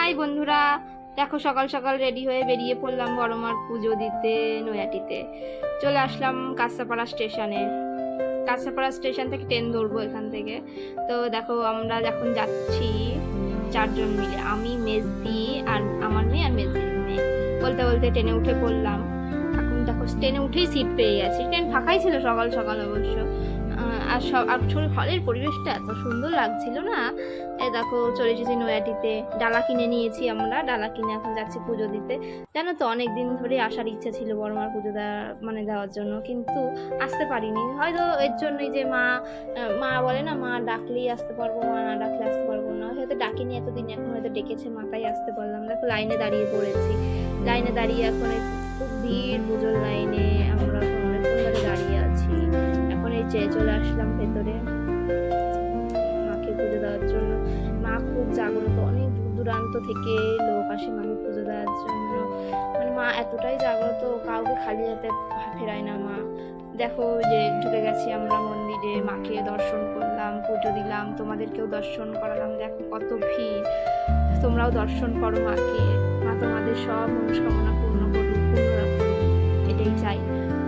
High বন্ধুরা, দেখো সকাল সকাল রেডি হয়ে বেরিয়ে পড়লাম বড়মার পুজো দিতে নৈহাটিতে। চলে আসলাম কাঁচাপাড়া স্টেশনে। কাঁচাপাড়া স্টেশন থেকে ট্রেন ধরবো এখান থেকে। তো দেখো আমরা যখন যাচ্ছি চারজন মিলে, আমি মেজদি আর আমার মেয়ে আর মেজদির মেয়ে, বলতে বলতে ট্রেনে উঠে পড়লাম। এখন দেখো ট্রেনে উঠেই সিট পেয়ে গেছি। ট্রেন ফাঁকাই ছিল সকাল সকাল অবশ্য। আর হলের পরিবেশটা এত সুন্দর লাগছিল না। দেখো চলে এসেছি নৈহাটিতে। ডালা কিনে নিয়েছি আমরা, ডালা কিনে এখন যাচ্ছি পুজো দিতে। জানো তো অনেক দিন ধরে আসার ইচ্ছা ছিল বড়মার পুজো দেওয়ার জন্য, কিন্তু আসতে পারিনি। হয়তো এর জন্যই যে মা বলে না, মা ডাকলেই আসতে পারবো, মা না ডাকলে আসতে পারবো না। হয়তো ডাকিনি এতদিন, এখন হয়তো ডেকেছে মাথায় আসতে পারলাম। দেখো লাইনে দাঁড়িয়ে পড়েছি। লাইনে দাঁড়িয়ে এখন খুব ভিড় পুজোর লাইনে। আমরা অনেকক্ষণ ধরে দাঁড়িয়ে আছি। এখন এই যে চলে আসলাম ভেতরে মাকে পুজো দেওয়ার জন্য। মা খুব জাগ্রত, অনেক দূর দূরান্ত থেকে লোক আসে মাকে পুজো দেওয়ার জন্য। মানে মা এতটাই জাগ্রত, কাউকে খালি হাতে ফেরায় না মা। দেখো যে ঢুকে গেছি আমরা মন্দিরে, মাকে দর্শন করলাম, পুজো দিলাম, তোমাদেরকেও দর্শন করালাম। দেখো কত ভিড়, তোমরাও দর্শন করো মাকে। মা তোমাদের সব মনস্কামনা পূর্ণ করুক, এটাই চাই।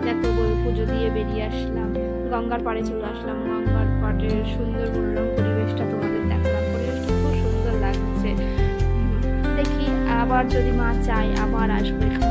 দেখো পুজো দিয়ে বেরিয়ে আসলাম, গঙ্গার পাড়ে চলে আসলাম। গঙ্গার পাড়ের সুন্দর মনোরম পরিবেশটা তোমাদের দেখালাম। পরিবেশটা খুব সুন্দর লাগছে। দেখি আবার যদি মা চায় আবার আসবো।